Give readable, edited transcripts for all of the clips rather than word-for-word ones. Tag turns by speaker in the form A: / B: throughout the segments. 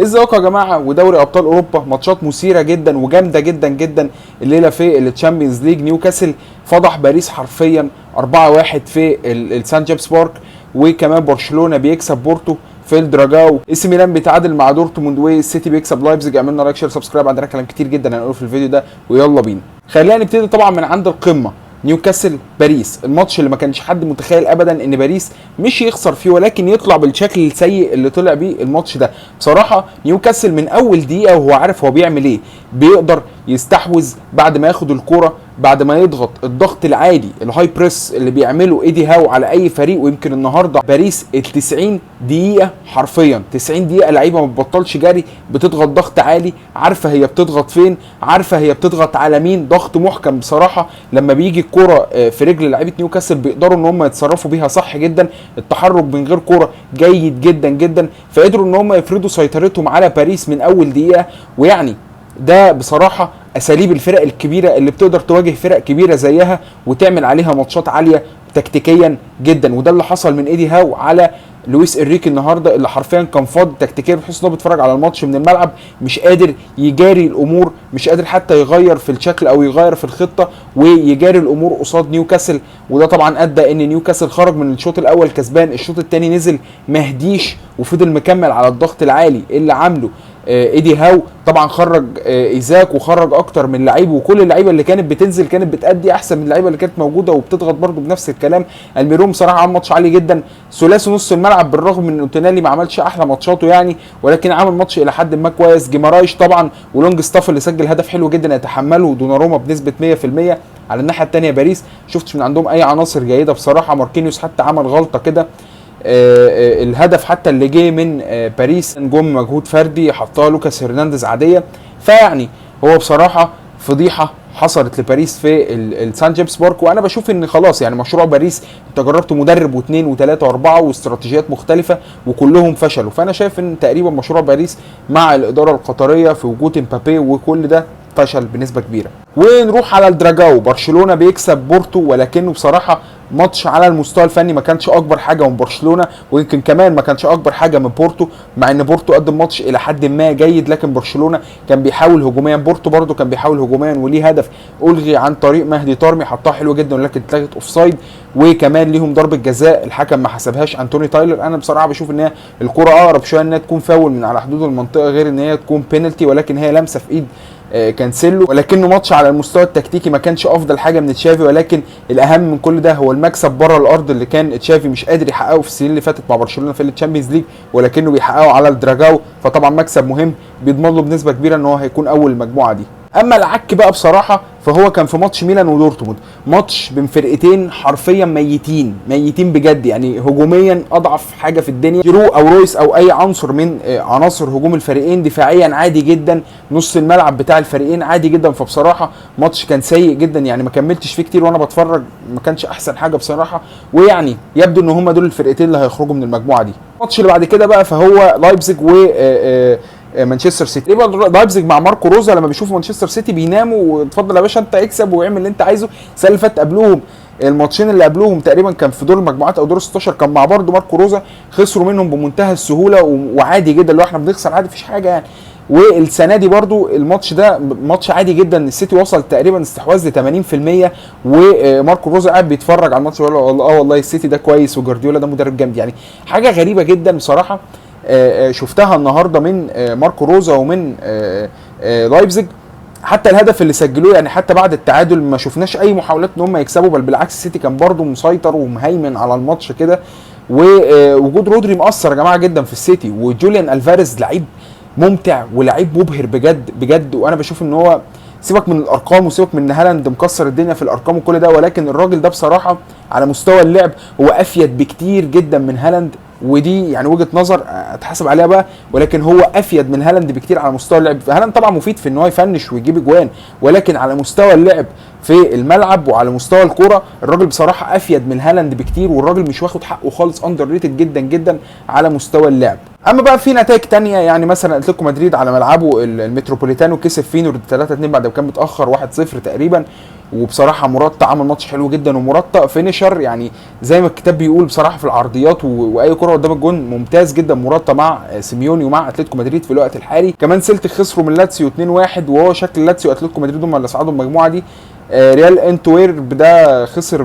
A: ازيكم يا جماعه؟ ودوري ابطال اوروبا ماتشات مثيره جدا وجامده جدا جدا الليله في التشامبيونز ليج. نيوكاسل فضح باريس حرفيا 4-1 في السان جيمس بارك، وكمان برشلونه بيكسب بورتو في الدراجاو، اس ميلان بيتعادل مع دورتموند، والسيتي بيكسب لايبزيج. اعملنا لايك شير سبسكرايب، عندنا كلام كتير جدا هنقوله في الفيديو ده ويلا بينا. خلينا نبتدي طبعا من عند القمه، نيوكاسل باريس، الماتش اللي ما كانش حد متخيل ابدا ان باريس مش يخسر فيه ولكن يطلع بالشكل السيء اللي طلع بيه الماتش ده. بصراحه نيوكاسل من اول دقيقه وهو عارف هو بيعمل ايه، بيقدر يستحوذ بعد ما ياخد الكوره، بعد ما يضغط الضغط العالي الهاي بريس اللي بيعمله ايدي هاو على اي فريق. ويمكن النهارده باريس ال 90 دقيقه حرفيا 90 دقيقه لعيبه ما بتبطلش جري، بتضغط ضغط عالي، عارفه هي بتضغط فين، عارفه هي بتضغط على مين، ضغط محكم. بصراحه لما بيجي الكوره في رجل لعيبه نيوكاسل بيقدروا ان هم يتصرفوا بيها صح جدا، التحرك من غير كوره جيد جدا جدا، فقدروا ان هم يفرضوا سيطرتهم على باريس من اول دقيقه. ويعني ده بصراحه اساليب الفرق الكبيره اللي بتقدر تواجه فرق كبيره زيها وتعمل عليها ماتشات عاليه تكتيكيا جدا. وده اللي حصل من ايدي هاو على لويس انريكي النهارده، اللي حرفيا كان فاضي تكتيكيا، بحيث انه بيتفرج على الماتش من الملعب، مش قادر يجاري الامور، مش قادر حتى يغير في الشكل او يغير في الخطه ويجاري الامور قصاد نيوكاسل. وده طبعا ادى ان نيوكاسل خرج من الشوط الاول كسبان، الشوط الثاني نزل مهديش وفضل مكمل على الضغط العالي اللي عامله ايدي هاو. طبعا خرج ايزاك وخرج اكتر من لعيب، وكل اللعيبه اللي كانت بتنزل كانت بتادي احسن من اللعيبه اللي كانت موجوده وبتضغط برده بنفس الكلام. الميرون بصراحه عمل ماتش عالي جدا، ثلاثي نص الملعب، بالرغم من ان اوتينالي ما عملش احلى ماتشاته يعني، ولكن عمل ماتش الى حد ما كويس. جيمارايش طبعا ولونج ستاف اللي سجل هدف حلو جدا يتحمله دوناروما بنسبه 100%. على الناحيه الثانيه باريس شفتش من عندهم اي عناصر جيده بصراحه. ماركينيوس حتى عمل غلطه كده، الهدف حتى اللي جه من باريس جم مجهود فردي حطها لوكاس هرنانديز عاديه. فيعني هو بصراحه فضيحه حصلت لباريس في السان جيمس بارك. وانا بشوف ان خلاص يعني مشروع باريس، انت جربت مدرب واثنين وثلاثه واربعه واستراتيجيات مختلفه وكلهم فشلوا، فانا شايف ان تقريبا مشروع باريس مع الاداره القطريه في وجود امبابي وكل ده فشل بنسبه كبيره. ونروح على الدراجاو، برشلونه بيكسب بورتو، ولكنه بصراحه ماتش على المستوى الفني ما كانش اكبر حاجه من برشلونه، ويمكن كمان ما كانش اكبر حاجه من بورتو، مع ان بورتو قدم ماتش الى حد ما جيد، لكن برشلونه كان بيحاول هجوميا، بورتو برده كان بيحاول هجوميا، وليه هدف الغي عن طريق مهدي طارمي حطها حلوه جدا ولكن اتلغت اوفسايد. وكمان ليهم ضربه جزاء الحكم ما حسبهاش انتوني تايلر. انا بصراحه بشوف ان هي الكره اقرب شويه انها تكون فاول من على حدود المنطقه غير ان هي تكون بينالتي، ولكن هي لمسه في ايد كانسيلو. ولكنه ماتش على المستوى التكتيكي ما كانش افضل حاجه من تشافي، ولكن الاهم من كل ده هو المكسب بره الارض اللي كان تشافي مش قادر يحققه في السنين اللي فاتت مع برشلونه في الشامبيونز ليج، ولكنه بيحققه على الدراجاو، فطبعا مكسب مهم بيضمن له بنسبه كبيره ان هو هيكون اول المجموعه دي. اما العك بقى بصراحه فهو كان في ماتش ميلان ودورتموند، ماتش بين فرقتين حرفيا ميتين بجد، يعني هجوميا اضعف حاجه في الدنيا، جيرو او رويس او اي عنصر من عناصر هجوم الفريقين، دفاعيا عادي جدا، نص الملعب بتاع الفريقين عادي جدا. فبصراحه ماتش كان سيء جدا، يعني ما كملتش فيه كتير وانا بتفرج، ما كانش احسن حاجه بصراحه. ويعني يبدو ان هم دول الفرقتين اللي هيخرجوا من المجموعه دي. الماتش اللي بعد كده بقى فهو لايبزيج و مانشستر سيتي. يبقى لايبزيج مع ماركو روزا لما بيشوفوا مانشستر سيتي بيناموا، واتفضل يا باشا انت اكسب واعمل اللي انت عايزه. السنه اللي فاتت قبلوهم الماتشين اللي قبلوهم تقريبا كان في دور المجموعات او دور 16 كان مع برضه ماركو روزا، خسروا منهم بمنتهى السهوله وعادي جدا، لو احنا بنخسر عادي مفيش حاجه يعني. والسنه دي برضو الماتش ده ماتش عادي جدا، السيتي وصل تقريبا استحواذ ل 80%، وماركو روزا قاعد بيتفرج على الماتش ويقول اه والله السيتي ده كويس وجارديولا ده مدرب جامد. يعني حاجه غريبه جدا بصراحه شفتها النهارده من ماركو روزا ومن لايبزيج. حتى الهدف اللي سجلوه يعني حتى بعد التعادل ما شفناش اي محاولات ان هم يكسبوا، بل بالعكس السيتي كان برضو مسيطر ومهيمن على الماتش كده. ووجود رودري مؤثر يا جماعه جدا في السيتي، وجوليان الفاريز لعيب ممتع ولعيب مبهر بجد بجد. وانا بشوف ان هو سيبك من الارقام وسيبك من ان هالاند مكسر الدنيا في الارقام وكل ده، ولكن الراجل ده بصراحه على مستوى اللعب هو افيد بكتير جدا من هالاند، ودي يعني وجهه نظر اتحاسب عليها بقى، ولكن هو افيد من هالاند بكتير على مستوى اللعب. هالاند طبعا مفيد في ان هو يفنش ويجيب اجوان، ولكن على مستوى اللعب في الملعب وعلى مستوى الكوره الراجل بصراحه افيد من هالاند بكتير، والراجل مش واخد حقه خالص، اندر ريتد جدا جدا على مستوى اللعب. اما بقى في نتائج تانية، يعني مثلا اتلتيكو مدريد على ملعبه المتروبوليتانو كسب فينورد 3-2 بعد ما كان متاخر 1-0 تقريبا، وبصراحه موراتا عمل ماتش حلو جدا، وموراتا فينيشر يعني زي ما الكتاب بيقول بصراحه في العرضيات واي كره قدام الجون ممتاز جدا موراتا مع سيميوني ومع اتلتيكو مدريد في الوقت الحالي. كمان سيلتيك خسروا من لاتسيو 2-1، وهو شكل لاتسيو واتلتيكو مدريد هم اللي صعدوا المجموعه دي. ريال انتوير ده خسر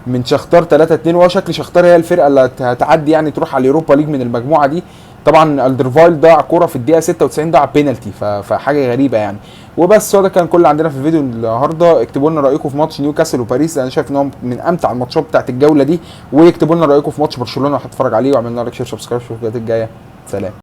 A: من شختار 3-2، وهو شكل شختار هي الفرقه اللي هتعدي يعني تروح على اليوروبا ليج من المجموعه دي. طبعا الدرفايل ضيع كوره في الدقيقه 96 ضيع بينالتي، فحاجه غريبه يعني. وبس هو ده كان كل اللي عندنا في الفيديو النهارده. اكتبوا لنا رايكم في ماتش نيوكاسل وباريس، انا شايف ان هو من امتع الماتشات بتاعت الجوله دي. واكتبوا لنا رايكم في ماتش برشلونه وهتفرج عليه، واعملوا لنا لايك شير سبسكرايب. اشوفكم الفيديوهات الجايه، سلام.